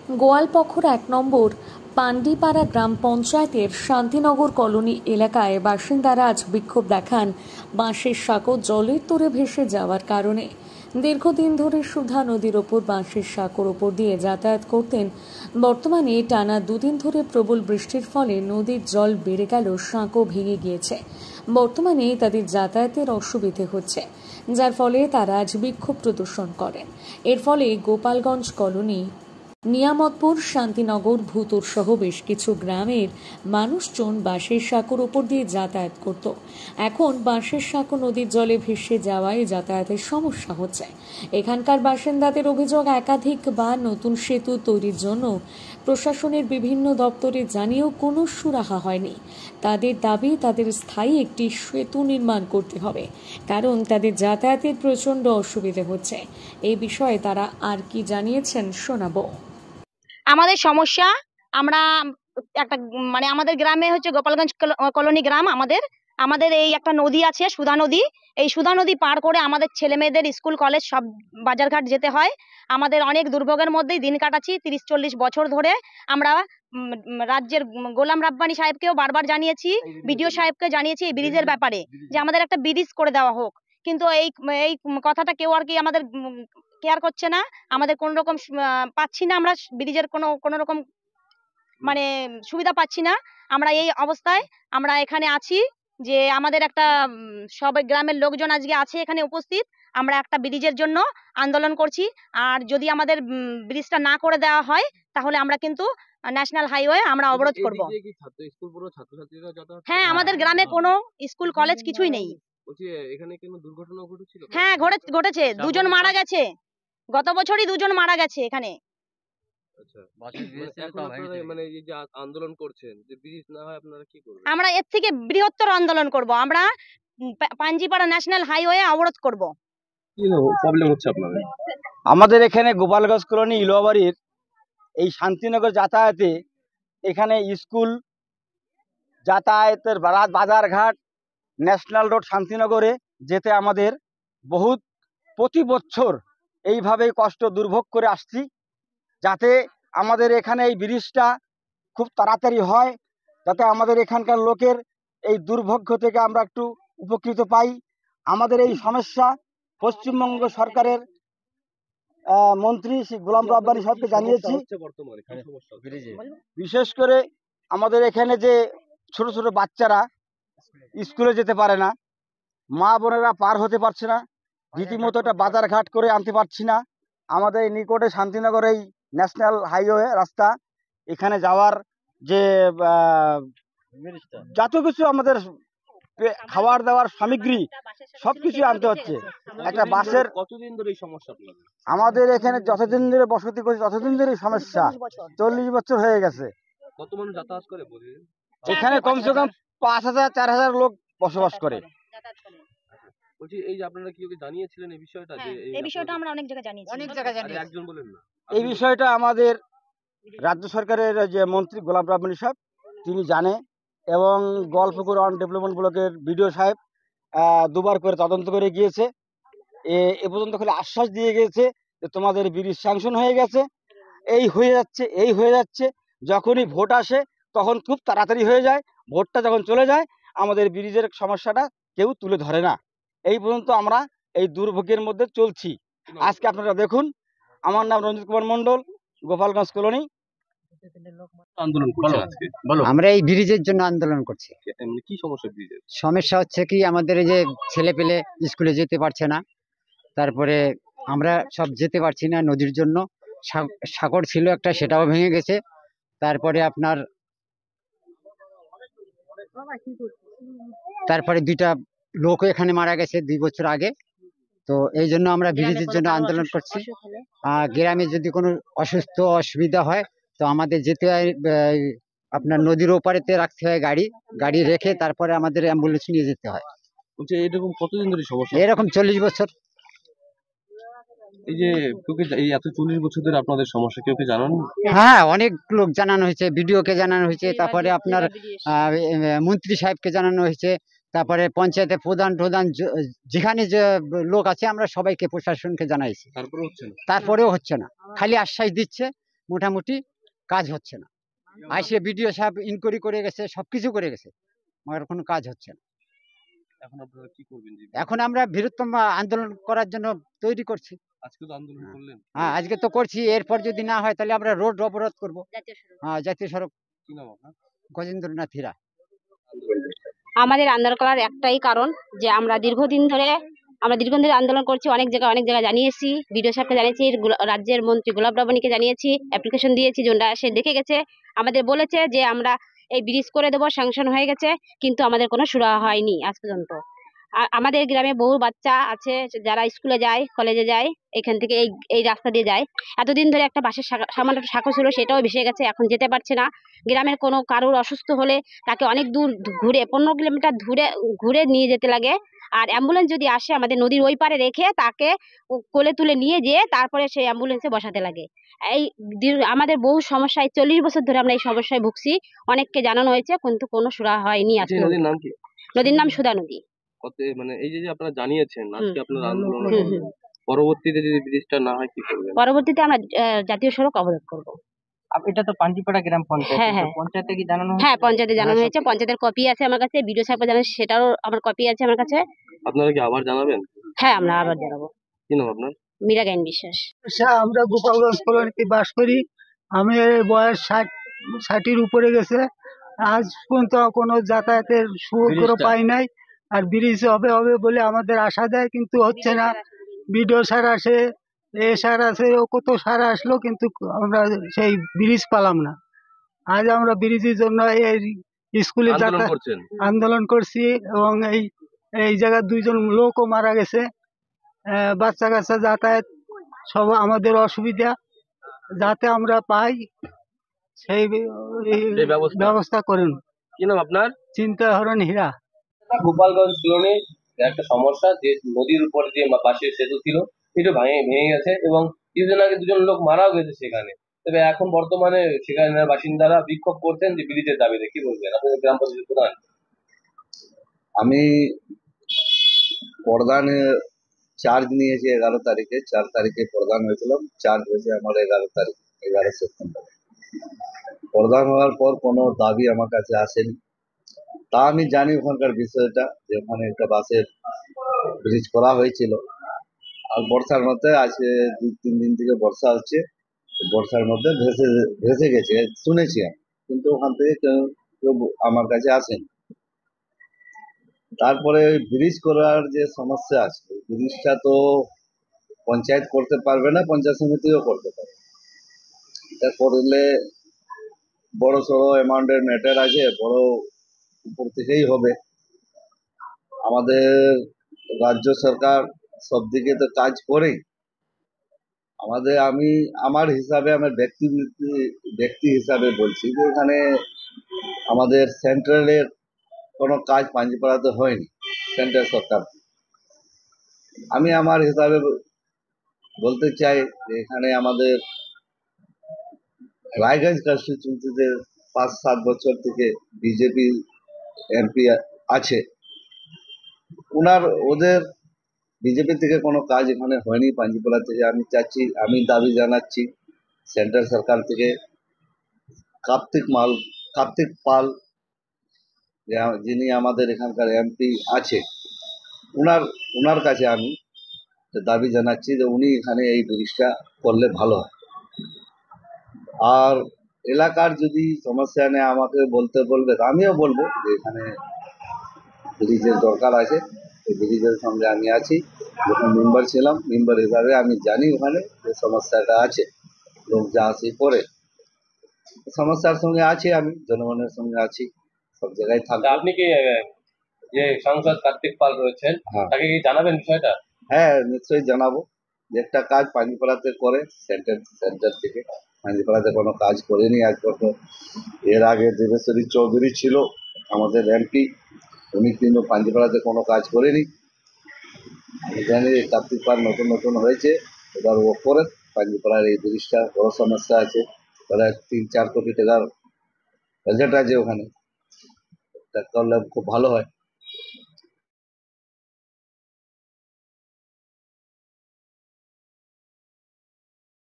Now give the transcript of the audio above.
গোয়ালপখর ১ নম্বর পান্ডিপাড়া গ্রাম পঞ্চায়েতের শান্তিনগর কলোনি এলাকায় বাসিন্দারা আজ বিক্ষোভ দেখান বাঁশের সাঁকো জলের তোরে ভেসে যাওয়ার কারণে। দীর্ঘদিন ধরে সুধা নদীর ওপর বাঁশের সাঁকোর ওপর দিয়ে যাতায়াত করতেন। বর্তমানে টানা ২ দিন ধরে প্রবল বৃষ্টির ফলে নদীর জল বেড়ে গেল, সাঁকো ভেঙে গিয়েছে। বর্তমানে তাদের যাতায়াতের অসুবিধে হচ্ছে, যার ফলে তারা আজ বিক্ষোভ প্রদর্শন করেন। এর ফলে গোপালগঞ্জ কলোনি, নিয়ামতপুর, শান্তিনগর, ভূতর সহ বেশ কিছু গ্রামের মানুষজন বাঁশের সাঁকোর ওপর দিয়ে যাতায়াত করত। এখন বাঁশের সাঁকো নদীর জলে ভেসে যাওয়ায় যাতায়াতের সমস্যা হচ্ছে। এখানকার বাসিন্দাদের অভিযোগ, একাধিক বা নতুন সেতু তৈরির জন্য প্রশাসনের বিভিন্ন দপ্তরে জানিয়েও কোনো সুরাহা হয়নি। তাদের দাবি, তাদের স্থায়ী একটি সেতু নির্মাণ করতে হবে, কারণ তাদের যাতায়াতের প্রচণ্ড অসুবিধে হচ্ছে। এই বিষয়ে তারা আর কি জানিয়েছেন শোনাবো। আমাদের সমস্যা, আমরা একটা আমাদের গ্রামে হচ্ছে গোপালগঞ্জ কলোনি গ্রাম। আমাদের এই একটা নদী আছে, সুধা নদী। এই সুধা নদী পার করে আমাদের ছেলে মেয়েদের স্কুল কলেজ সব বাজারঘাট যেতে হয়। আমাদের অনেক দুর্ভোগের মধ্যেই দিন কাটাচ্ছি। ৩০-৪০ বছর ধরে আমরা রাজ্যের গোলাম রাব্বানি সাহেবকেও বারবার জানিয়েছি, বিডিও সাহেবকে জানিয়েছি এই ব্রিজের ব্যাপারে, যে আমাদের একটা ব্রিজ করে দেওয়া হোক। কিন্তু এই কথাটা কেউ আর কি আমাদের কেয়ার করছে না। আমাদের কোন রকম পাচ্ছি না, আমরা ব্রিজের কোনো রকম সুবিধা পাচ্ছি না। আমরা এই অবস্থায় আমরা এখানে আছি, যে আমাদের একটা সব গ্রামের লোকজন আজকে আছে এখানে উপস্থিত। আমরা একটা ব্রিজের জন্য আন্দোলন করছি, আর যদি আমাদের ব্রিজটা না করে দেওয়া হয় তাহলে আমরা কিন্তু ন্যাশনাল হাইওয়ে আমরা অবরোধ করব। হ্যাঁ, আমাদের গ্রামে কোনো স্কুল কলেজ কিছুই নেই। হ্যাঁ, ঘটেছে, 2 জন মারা গেছে। গত বছরই 2 জন মারা গেছে এখানে। আন্দোলন করছেন, যে ব্রিজ না হয় আপনারা কি করবেন? আমরা এর থেকে বৃহত্তর আন্দোলন করব। আমরা পাঞ্জিপাড়া ন্যাশনাল হাইওয়ে অবরোধ করব। কি প্রবলেম হচ্ছে আপনাদের? আমাদের এখানে গোপালগঞ্জ কলোনি ইলোয়াবাড়ির এই শান্তিনগর যাতায়াতে, এখানে স্কুল যাতায়াতের বাজারঘাট, ন্যাশনাল রোড শান্তিনগরে যেতে আমাদের বহুত প্রতি বছর এইভাবেই কষ্ট দুর্ভোগ করে আসছি, যাতে আমাদের এখানে এই ব্রিজটা খুব তাড়াতাড়ি হয়, যাতে আমাদের এখানকার লোকের এই দুর্ভোগ্য থেকে আমরা একটু উপকৃত পাই। আমাদের এই সমস্যা পশ্চিমবঙ্গ সরকারের মন্ত্রী শ্রী গোলাম রাব্বানি সাহেবকে জানিয়েছি। বিশেষ করে আমাদের এখানে যে ছোট ছোট বাচ্চারা স্কুলে যেতে পারে না, মা বোনেরা পার হতে পারছে না, রীতিমতো একটা বাজারঘাট করে আনতে পারছি না। আমাদের এই নিকটে শান্তিনগর এই ন্যাশনাল হাইওয়ে রাস্তা, এখানে যাওয়ার যে যত কিছু আমাদের খাবার দাবার সামগ্রী সবকিছু আনতে হচ্ছে। একটা বাসের কতদিন ধরে এই সমস্যা? আমাদের এখানে যতদিন ধরে বসতি করছি ততদিন ধরে সমস্যা, 40 বছর হয়ে গেছে। কত মানুষ যাতায়াত করে এখানে কমসে কম 5000-4000 লোক বসবাস করে। বলছি, এই যে আপনারা কি জানিয়েছিলেন এই বিষয়টা? এই বিষয়টা আমরা অনেক জায়গায় জানিয়েছি। একজন বলেন না, এই বিষয়টা আমাদের রাজ্য সরকারের যে মন্ত্রী গোলাম রাব্বানি সাহেব তিনি জানে, এবং গোয়ালপুকুর ওয়ান ডেভেলপমেন্ট ব্লকের বিডিও সাহেব 2 বার করে তদন্ত করে গিয়েছে। এ পর্যন্ত খালি আশ্বাস দিয়ে গিয়েছে যে তোমাদের ব্রিজ স্যাংশন হয়ে গেছে, এই হয়ে যাচ্ছে। যখনই ভোট আসে তখন খুব তাড়াতাড়ি হয়ে যায়, ভোটটা যখন চলে যায় আমাদের ব্রিজের সমস্যাটা কেউ তুলে ধরে না। এই পর্যন্ত আমরা এই দুর্ভোগের মধ্যে চলছি। আজকে আপনারা দেখুন, আমার নাম রঞ্জিত কুমার মন্ডল, গোপালগঞ্জ কলোনি। আমরা এই ব্রিজের জন্য আন্দোলন করছি। কি সমস্যা ব্রিজের? সমস্যা হচ্ছে কি, আমাদের এই যে ছেলে পেলে স্কুলে যেতে পারছে না, তারপরে আমরা সব যেতে পারছি না নদীর জন্য। সাগর ছিল একটা, সেটাও ভেঙে গেছে। তারপরে তারপরে 2টা লোক এখানে মারা গেছে 2 বছর আগে। তো এই জন্য আমরা ব্রিজের জন্য আন্দোলন করছি। গ্রামে যদি কোনো অসুবিধা হয় তো আমাদের যেতে হয় আপনার নদীর ওপারেতে রাখতে হয় গাড়ি রেখে, তারপরে আমাদের অ্যাম্বুলেন্স নিয়ে যেতে হয়। এরকম কতদিন ধরে সমস্যা? এরকম 40 বছর। এই যে এই এত 40 বছর ধরে আপনাদের সমস্যা কেউ জানান? হ্যাঁ, অনেক লোক জানানো হয়েছে, বিডিওকে জানানো হয়েছে, তারপরে আপনার মন্ত্রী সাহেবকে জানানো হয়েছে, তারপরে পঞ্চায়েতের প্রধান যেখানে যে লোক আছে আমরা সবাইকে, প্রশাসনকে জানাইছি। তারপরেও হচ্ছে না, খালি আশ্বাস দিচ্ছে মোটামুটি কাজ হচ্ছে না। আইসে বিডিও সাহেব ইনকোয়ারি করে গেছে, সবকিছু করে গেছে, মगर কোনো কাজ হচ্ছে না। এখন আপনারা কি করবেন? এখন আমরা বৃহত্তম আন্দোলন করার জন্য তৈরি করছি। আজকে তো আন্দোলন করলেন। হ্যাঁ, আজকে তো করছি, এরপর যদি না হয় তাহলে আমরা রোড অবরোধ করবো। হ্যাঁ, জাতীয় সড়ক। কি নাম আপনার? গজেন্দ্রনাথ হীরা। আমাদের আন্দোলন করার একটাই কারণ যে আমরা দীর্ঘদিন ধরে আন্দোলন করছি, অনেক জায়গায় জানিয়েছি, বিডিও সাহেবকে জানিয়েছি, রাজ্যের মন্ত্রী গোলাপ রাব্বানিকে জানিয়েছি, অ্যাপ্লিকেশন দিয়েছি, জনরা এসে দেখে গেছে, আমাদের বলেছে যে আমরা এই ব্রিজ করে দেবো, স্যাংশন হয়ে গেছে, কিন্তু আমাদের কোনো সুরাহা হয়নি আজ পর্যন্ত। আমাদের গ্রামে বহু বাচ্চা আছে যারা স্কুলে যায়, কলেজে যায়, এখান থেকে এই রাস্তা দিয়ে যায়। এতদিন ধরে একটা বাসের সামান্য সাঁকো ছিল, সেটাও ভেসে গেছে, এখন যেতে পারছে না। গ্রামের কোনো কারোর অসুস্থ হলে তাকে অনেক দূর ঘুরে 15 কিলোমিটার ঘুরে নিয়ে যেতে লাগে। আর অ্যাম্বুলেন্স যদি আসে আমাদের নদীর ওই পারে রেখে তাকে কোলে তুলে নিয়ে যেয়ে তারপরে সেই অ্যাম্বুলেন্সে বসাতে লাগে। এই আমাদের বহু সমস্যায় 40 বছর ধরে আমরা এই সমস্যায় ভুগছি। অনেককে জানানো হয়েছে, কিন্তু কোনো সুরাহা হয়নি আজ পর্যন্ত। নদীর নাম কি? নদীর নাম সুধা নদী। মানে এই যে আপনারা জানিয়েছেন আজকে আপনারা আন্দোলন, হুম। পরবর্তীতে যদি ব্রিজটা না হয় কি করবেন? পরবর্তীতে আমরা জাতীয় সড়ক অবরোধ করব। এটা তো পাঞ্জিপাড়া গ্রাম পঞ্চায়েত। হ্যাঁ, হ্যাঁ। পঞ্চায়েতে কি জানানো হ্যাঁ, হয়েছে? পঞ্চায়েতে জানানো হয়েছে, পঞ্চায়েতের কপি আছে আমার কাছে, বিডিও সাহেবকে জানানো, সেটাও আমার কপি আছে আমার কাছে। আপনারা কি আবার জানাবেন? হ্যাঁ, আমরা আবার জানাবো। কি নাম আপনার? মীরা জ্ঞান বিশ্বাস। আমরা গোপালগঞ্জ কলোনিতে বাস করি। আমি বয়স 60-র উপরে গেছে। আজ পর্যন্ত কোনো যাতায়াতের সুযোগ পাই নাই। আর ব্রিজ হবে হবে বলে আমাদের আশা দেয়, কিন্তু হচ্ছে না। বিডিও স্যার আসে, এ স্যার আসে, ও কত স্যার আসলো, কিন্তু আমরা সেই ব্রিজ পেলাম না। আজ আমরা ব্রিজের জন্য এই স্কুলে আন্দোলন করছি, এবং এই জায়গায় 2জন লোকও মারা গেছে। বাচ্চা কাচ্চা যাতায়াত সব আমাদের অসুবিধা, যাতে আমরা পাই সেই ব্যবস্থা করুন। কি নাম আপনার? চিন্তাহরণ হীরা। গোপালগঞ্জ কলোনির একটা সমস্যা, যে নদীর উপর যে পাশের সেতু ছিল সেটা ভেঙে গেছে, এবং কিছুদিন আগে 2জন লোক মারাও গেছে সেখানে। তবে এখন বর্তমানে সেখানে বাসিন্দারা বিক্ষোভ করছেন যে ব্রিজের দাবিতে। কি বলবেন আপনাদের গ্রাম পঞ্চায়েত প্রধান? আমি প্রধানে চার্জ নিয়েছি 11 তারিখে। 4 তারিখে প্রধান হয়েছিলাম, চার্জ হয়েছে আমার 11 তারিখ, 11 সেপ্টেম্বর। প্রধান হওয়ার পর কোনো দাবি আমার কাছে আসেনি। তা আমি জানি ওখানকার বিষয়টা, যে ওখানে একটা বাসের ব্রিজ করা হয়েছিল, আর বর্ষার মধ্যে আজকে 2-3 দিন থেকে বর্ষা হচ্ছে, বর্ষার মধ্যে ভেসে গেছে শুনেছি আমি, কিন্তু ওখান থেকে কেউ আমার কাছে আসেনি। তারপরে ব্রিজ করার যে সমস্যা আছে, ব্রিজটা তো পঞ্চায়েত করতে পারবে না, পঞ্চায়েত সমিতিও করতে পারবে। এটা করলে বড় সড়ো অ্যামাউন্টের ম্যাটার আছে, বড় উপর থেকেই হবে। আমাদের রাজ্য সরকার সব দিকে তো কাজ করেই। আমি আমার হিসাবে, আমার ব্যক্তি হিসাবে বলছি যে এখানে আমাদের সেন্ট্রালের কোনো কাজ পাঞ্জিপাড়াতে হয়নি, সেন্ট্রাল সরকার। আমি আমার হিসাবে বলতে চাই যে এখানে আমাদের রায়গঞ্জ কনস্টিটিউন্সিতে 5-7 বছর থেকে বিজেপি এমপি আছে। ওদের বিজেপি থেকে কোনো কাজ এখানে হয়নি পাঞ্জিপাড়া থেকে। আমি দাবি জানাচ্ছি সেন্ট্রাল সরকার থেকে কার্তিক পাল, যিনি আমাদের এখানকার এমপি আছে, উনার কাছে আমি দাবি জানাচ্ছি যে উনি এখানে এই ব্রিজটা করলে ভালো হয়। আর এলাকার যদি সমস্যা নেই আমাকে বলতে বলবে, আমিও বলবো যে এখানে ব্রিজের দরকার আছে। এই ব্রিজের সঙ্গে আমি আছি, যখন মেম্বার ছিলাম, মেম্বার হিসাবে আমি জানি ওখানে যে সমস্যাটা আছে, লোক যা আসি করে সমস্যার সঙ্গে আছি, আমি জনগণের সঙ্গে আছি, সব জায়গায় থাকবো। আপনি কি যে সাংসদ কার্তিক পাল রয়েছেন, তাকে কি জানাবেন বিষয়টা? হ্যাঁ, নিশ্চয়ই জানাবো। যে একটা কাজ পাঞ্জিপাড়াতে করে সেন্টার থেকে, পাঞ্জিপাড়াতে কোনো কাজ করেনি আজ পর্যন্ত। এর আগে দেবেশ্বরী চৌধুরী ছিল আমাদের এমপি, উনি কিন্তু পাঞ্জিপাড়াতে কোনো কাজ করেনি। আমি জানি কার্তিক পাল নতুন হয়েছে, এবার ও করে পাঞ্জিপাড়ার এই ব্রিজটা বড় সমস্যা আছে, প্রায় 3-4 কোটি টাকার বাজেট আছে ওখানে, করলে খুব ভালো হয়।